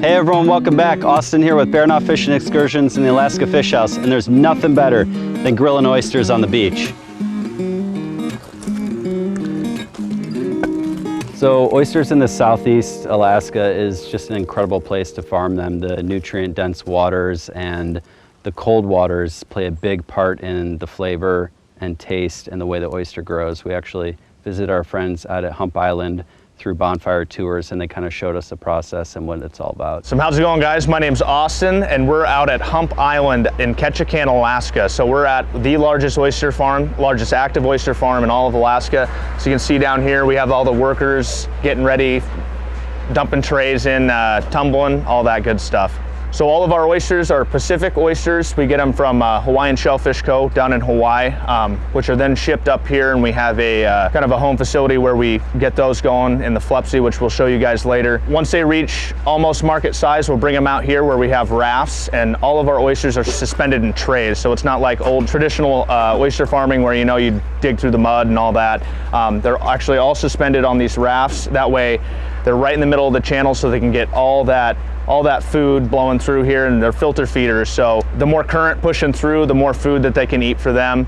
Hey everyone, welcome back. Austin here with Baranof Fishing Excursions in the Alaska Fish House, and there's nothing better than grilling oysters on the beach. So oysters in the southeast Alaska is just an incredible place to farm them. The nutrient-dense waters and the cold waters play a big part in the flavor and taste and the way the oyster grows. We actually visit our friends out at Hump Island through bonfire tours, and they kind of showed us the process and what it's all about. So how's it going, guys? My name's Austin, and we're out at Hump Island in Ketchikan, Alaska. So we're at the largest oyster farm, largest active oyster farm in all of Alaska. So you can see down here, we have all the workers getting ready, dumping trays in, tumbling, all that good stuff. So all of our oysters are Pacific oysters. We get them from Hawaiian Shellfish Co. down in Hawaii, which are then shipped up here, and we have a kind of a home facility where we get those going in the Flupsy, which we'll show you guys later. Once they reach almost market size, we'll bring them out here where we have rafts, and all of our oysters are suspended in trays. So it's not like old traditional oyster farming where you dig through the mud and all that. They're actually all suspended on these rafts. That way they're right in the middle of the channel, so they can get all that food blowing through here, and they're filter feeders. So the more current pushing through, the more food that they can eat for them.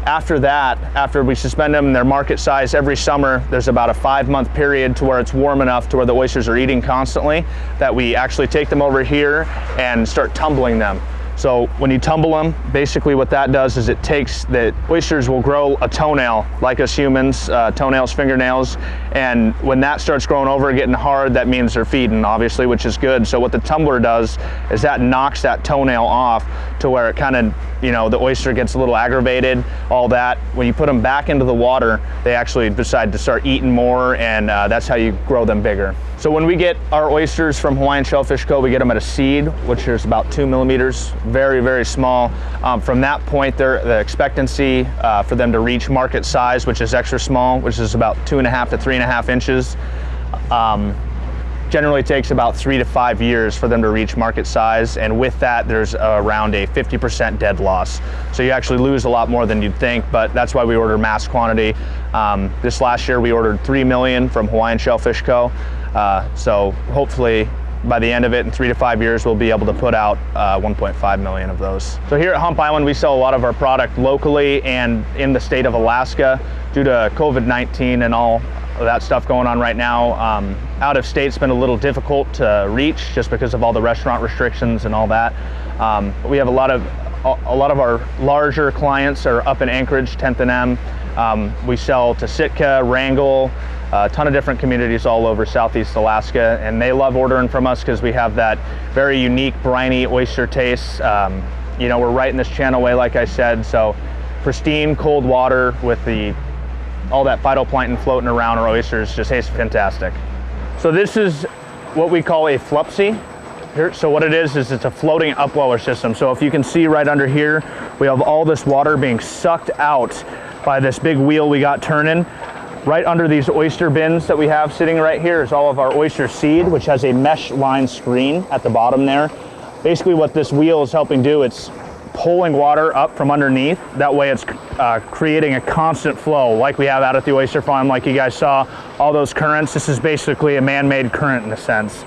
After that, after we suspend them in their market size every summer, there's about a 5-month period to where it's warm enough to where the oysters are eating constantly, that we actually take them over here and start tumbling them. So when you tumble them, basically what that does is it takes, the oysters will grow a toenail like us humans, toenails, fingernails, and when that starts growing over, getting hard, that means they're feeding, obviously, which is good. So what the tumbler does is that knocks that toenail off to where it kind of, the oyster gets a little aggravated, all that. When you put them back into the water, they actually decide to start eating more, and that's how you grow them bigger. So when we get our oysters from Hawaiian Shellfish Co., we get them at a seed, which is about 2 millimeters, very, very small. From that point, the expectancy for them to reach market size, which is extra small, which is about 2.5 to 3.5 inches, generally takes about 3 to 5 years for them to reach market size, and with that there's around a 50% dead loss. So you actually lose a lot more than you'd think, but that's why we order mass quantity. This last year we ordered 3 million from Hawaiian Shellfish Co. So hopefully by the end of it, in 3 to 5 years, we'll be able to put out 1.5 million of those. So here at Hump Island, we sell a lot of our product locally and in the state of Alaska. Due to COVID-19 and all of that stuff going on right now, out of state's been a little difficult to reach just because of all the restaurant restrictions and all that. But we have a lot of our larger clients are up in Anchorage, 10th and M. We sell to Sitka, Wrangell, a ton of different communities all over Southeast Alaska, and they love ordering from us because we have that very unique briny oyster taste. We're right in this channel way, like I said, so pristine cold water with all that phytoplankton floating around our oysters just tastes fantastic. So this is what we call a Flupsy. So what it is it's a floating upweller system. So if you can see right under here, we have all this water being sucked out by this big wheel we got turning. Right under these oyster bins that we have sitting right here is all of our oyster seed, which has a mesh line screen at the bottom there. Basically what this wheel is helping do, it's pulling water up from underneath. That way it's creating a constant flow like we have out at the oyster farm, like you guys saw, all those currents. This is basically a man-made current in a sense.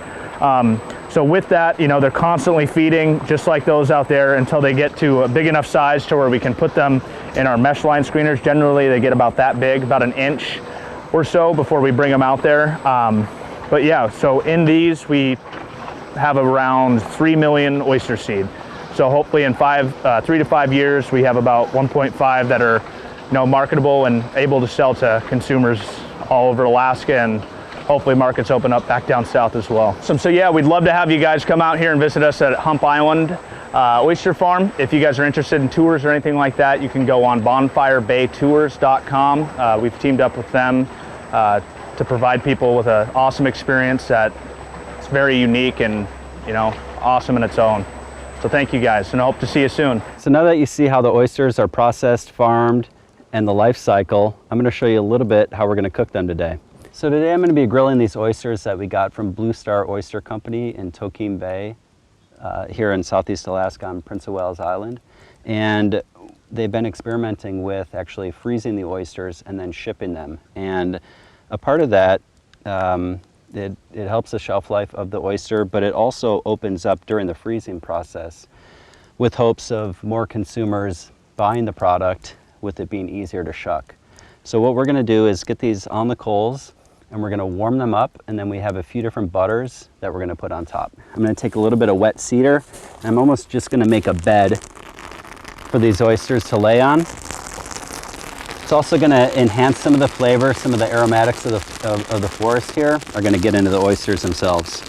So with that, they're constantly feeding just like those out there until they get to a big enough size to where we can put them in our mesh line screeners. Generally, they get about that big, about an inch or so before we bring them out there. But yeah, so in these, we have around 3 million oyster seed. So hopefully in 3 to 5 years, we have about 1.5 that are marketable and able to sell to consumers all over Alaska, and hopefully markets open up back down south as well. So yeah, we'd love to have you guys come out here and visit us at Hump Island Oyster Farm. If you guys are interested in tours or anything like that, you can go on bonfirebaytours.com. We've teamed up with them to provide people with an awesome experience that it's very unique and awesome in its own. So thank you guys, and I hope to see you soon. So now that you see how the oysters are processed, farmed, and the life cycle, I'm going to show you a little bit how we're going to cook them today. So today I'm going to be grilling these oysters that we got from Blue Star Oyster Company in Tokeem Bay here in Southeast Alaska on Prince of Wales Island. And they've been experimenting with actually freezing the oysters and then shipping them. And a part of that It helps the shelf life of the oyster, but it also opens up during the freezing process with hopes of more consumers buying the product with it being easier to shuck. So what we're gonna do is get these on the coals and we're gonna warm them up, and then we have a few different butters that we're gonna put on top. I'm gonna take a little bit of wet cedar. I'm almost just gonna make a bed for these oysters to lay on. It's also gonna enhance some of the flavor, some of the aromatics of the forest here are gonna get into the oysters themselves.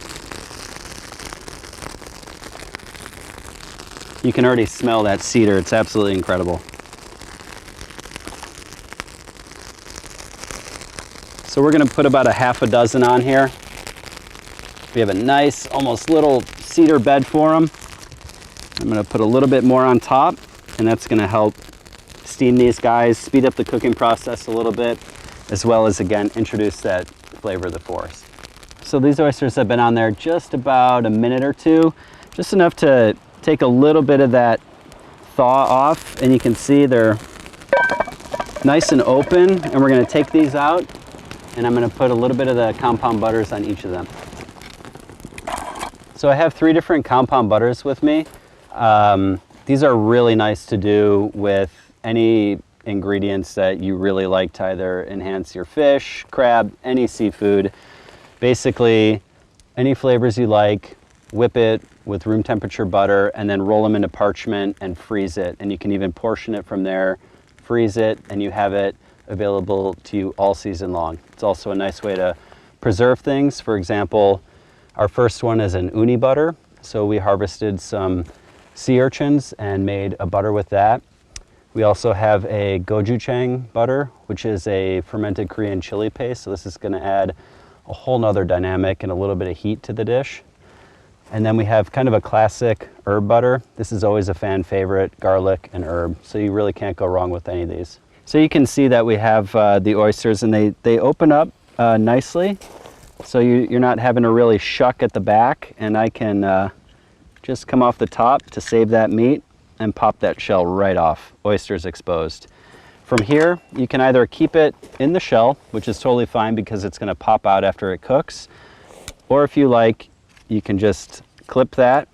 You can already smell that cedar, it's absolutely incredible. So we're gonna put about a half a dozen on here. We have a nice, almost little cedar bed for them. I'm gonna put a little bit more on top, and that's gonna help steam these guys, speed up the cooking process a little bit, as well as, again, introduce that flavor of the forest. So these oysters have been on there just about a minute or two, just enough to take a little bit of that thaw off, and you can see they're nice and open, and we're gonna take these out, and I'm gonna put a little bit of the compound butters on each of them. So I have 3 different compound butters with me. These are really nice to do with any ingredients that you really like to either enhance your fish, crab, any seafood. Basically, any flavors you like, whip it with room temperature butter, and then roll them into parchment and freeze it. And you can even portion it from there, freeze it, and you have it available to you all season long. It's also a nice way to preserve things. For example, our first one is an uni butter. So we harvested some sea urchins and made a butter with that. We also have a gochujang butter, which is a fermented Korean chili paste. So this is gonna add a whole nother dynamic and a little bit of heat to the dish. And then we have kind of a classic herb butter. This is always a fan favorite, garlic and herb. So you really can't go wrong with any of these. So you can see that we have the oysters, and they open up nicely. So you're not having to really shuck at the back, and I can just come off the top to save that meat and pop that shell right off, oysters exposed. From here, you can either keep it in the shell, which is totally fine because it's gonna pop out after it cooks, or if you like, you can just clip that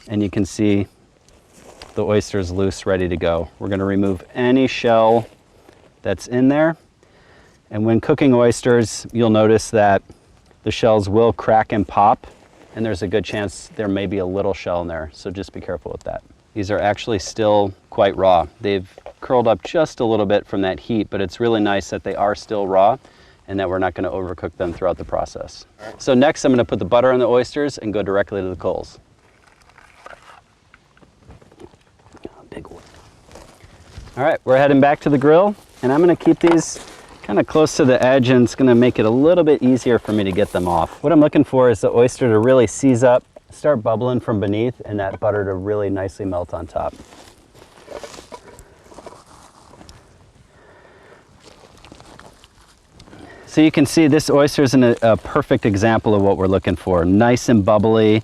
and you can see the oysters loose, ready to go. We're gonna remove any shell that's in there. And when cooking oysters, you'll notice that the shells will crack and pop, and there's a good chance there may be a little shell in there, so just be careful with that. These are actually still quite raw. They've curled up just a little bit from that heat, but it's really nice that they are still raw and that we're not gonna overcook them throughout the process. So next I'm gonna put the butter on the oysters and go directly to the coals. Big one. All right, we're heading back to the grill, and I'm gonna keep these kind of close to the edge, and it's gonna make it a little bit easier for me to get them off. What I'm looking for is the oyster to really seize up, start bubbling from beneath, and that butter to really nicely melt on top. So you can see this oyster is a perfect example of what we're looking for. Nice and bubbly,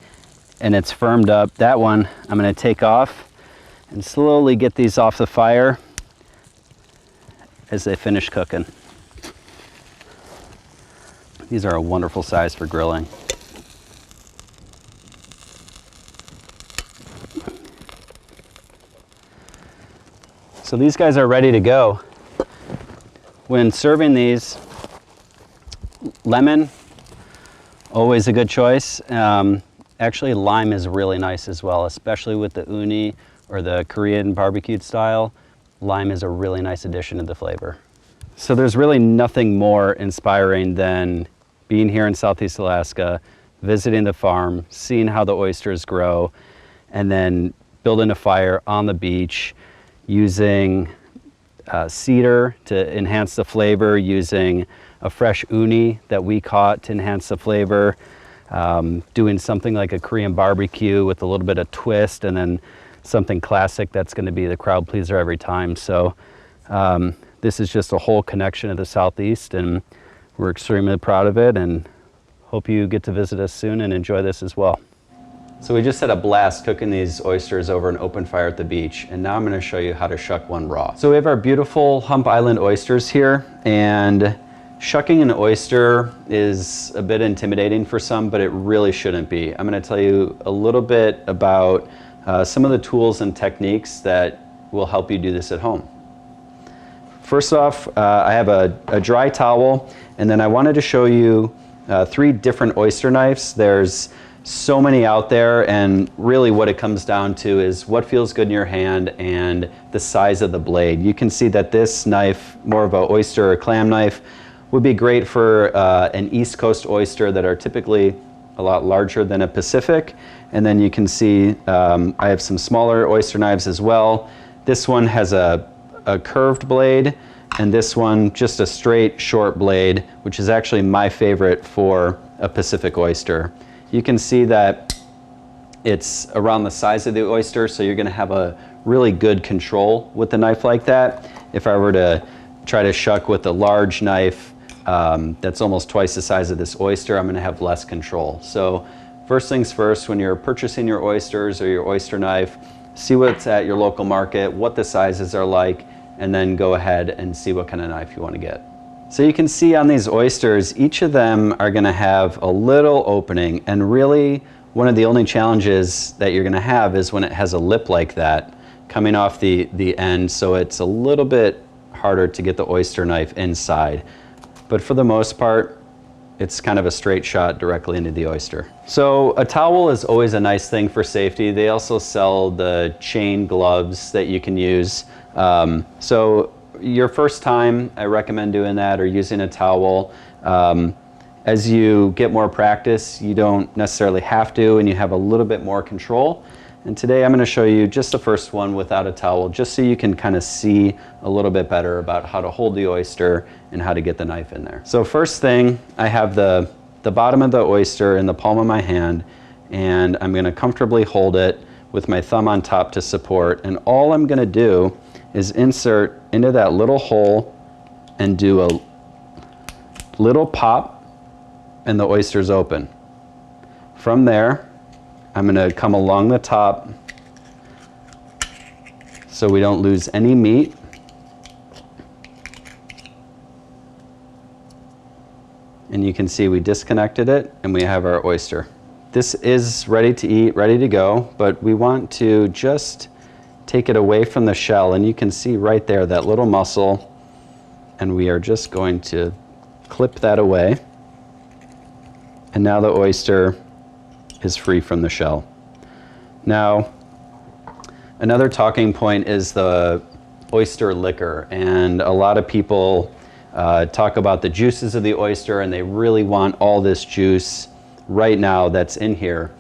and it's firmed up. That one I'm gonna take off and slowly get these off the fire as they finish cooking. These are a wonderful size for grilling. So these guys are ready to go. When serving these, lemon, always a good choice. Actually, lime is really nice as well, especially with the uni or the Korean barbecued style. Lime is a really nice addition to the flavor. So there's really nothing more inspiring than being here in Southeast Alaska, visiting the farm, seeing how the oysters grow, and then building a fire on the beach, using cedar to enhance the flavor, using a fresh uni that we caught to enhance the flavor, doing something like a Korean barbecue with a little bit of twist, and then something classic that's going to be the crowd pleaser every time. So this is just a whole connection of the Southeast, and we're extremely proud of it, and hope you get to visit us soon and enjoy this as well. So we just had a blast cooking these oysters over an open fire at the beach, and now I'm going to show you how to shuck one raw. So we have our beautiful Hump Island oysters here, and Shucking an oyster is a bit intimidating for some, but it really shouldn't be. I'm going to tell you a little bit about some of the tools and techniques that will help you do this at home. First off, I have a dry towel, and then I wanted to show you 3 different oyster knives. There's so many out there, and really what it comes down to is what feels good in your hand and the size of the blade. You can see that this knife, more of an oyster or clam knife, would be great for an East Coast oyster that are typically a lot larger than a Pacific. And then you can see I have some smaller oyster knives as well. This one has a curved blade, and this one just a straight short blade, which is actually my favorite for a Pacific oyster. You can see that it's around the size of the oyster, so you're going to have a really good control with a knife like that. If I were to try to shuck with a large knife that's almost twice the size of this oyster, I'm going to have less control. So first things first, when you're purchasing your oysters or your oyster knife, see what's at your local market, what the sizes are like, and then go ahead and see what kind of knife you want to get. So you can see on these oysters, each of them are going to have a little opening, and really one of the only challenges that you're going to have is when it has a lip like that coming off the end, so it's a little bit harder to get the oyster knife inside. But for the most part, it's kind of a straight shot directly into the oyster. So a towel is always a nice thing for safety. They also sell the chain gloves that you can use. So your first time, I recommend doing that or using a towel. As you get more practice, you don't necessarily have to, and you have a little bit more control. And today I'm going to show you just the first one without a towel, just so you can kind of see a little bit better about how to hold the oyster and how to get the knife in there. So first thing, I have the bottom of the oyster in the palm of my hand, and I'm going to comfortably hold it with my thumb on top to support. And all I'm going to do is insert into that little hole and do a little pop, and the oyster's open. From there, I'm going to come along the top so we don't lose any meat. And you can see we disconnected it and we have our oyster. This is ready to eat, ready to go, but we want to just take it away from the shell, and you can see right there that little muscle, and we are just going to clip that away. And now the oyster is free from the shell. Now, another talking point is the oyster liquor, and a lot of people talk about the juices of the oyster, and they really want all this juice right now that's in here.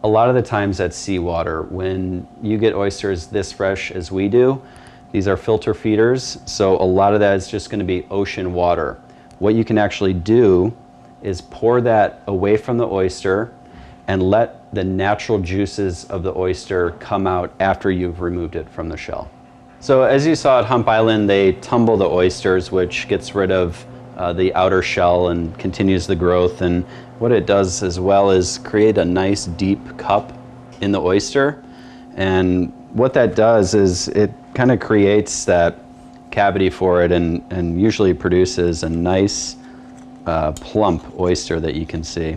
A lot of the times that's seawater. When you get oysters this fresh as we do, these are filter feeders, so a lot of that is just going to be ocean water. What you can actually do is pour that away from the oyster and let the natural juices of the oyster come out after you've removed it from the shell. So as you saw at Hump Island, they tumble the oysters, which gets rid of the outer shell and continues the growth. And what it does as well is create a nice deep cup in the oyster. And what that does is it kind of creates that cavity for it, and usually produces a nice plump oyster that you can see.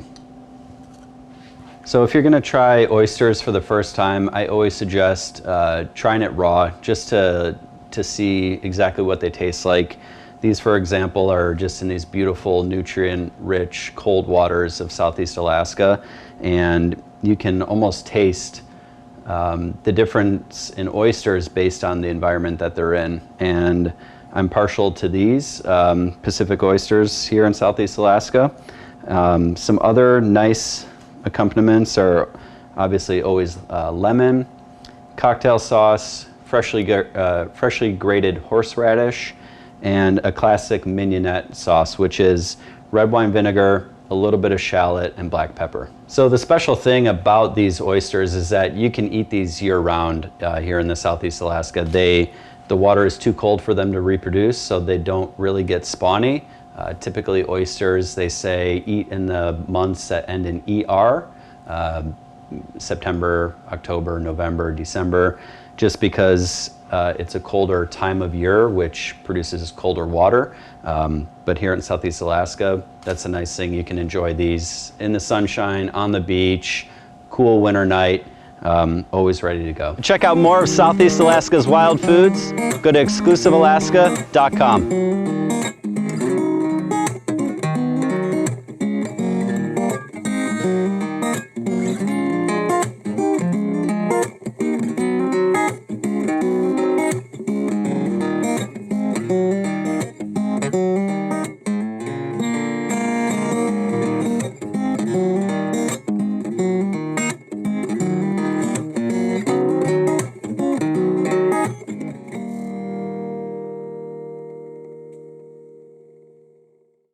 So if you're going to try oysters for the first time, I always suggest trying it raw, just to see exactly what they taste like. These, for example, are just in these beautiful nutrient-rich cold waters of Southeast Alaska, and you can almost taste the difference in oysters based on the environment that they're in. And I'm partial to these Pacific oysters here in Southeast Alaska. Some other nice accompaniments are obviously always lemon, cocktail sauce, freshly grated horseradish, and a classic mignonette sauce, which is red wine vinegar, a little bit of shallot, and black pepper. So the special thing about these oysters is that you can eat these year-round here in the Southeast Alaska. The water is too cold for them to reproduce, so they don't really get spawny. Typically oysters, they say, eat in the months that end in ER, September, October, November, December. just because it's a colder time of year, which produces colder water. But here in Southeast Alaska, that's a nice thing. You can enjoy these in the sunshine, on the beach, cool winter night, always ready to go. Check out more of Southeast Alaska's wild foods. Go to exclusivealaska.com.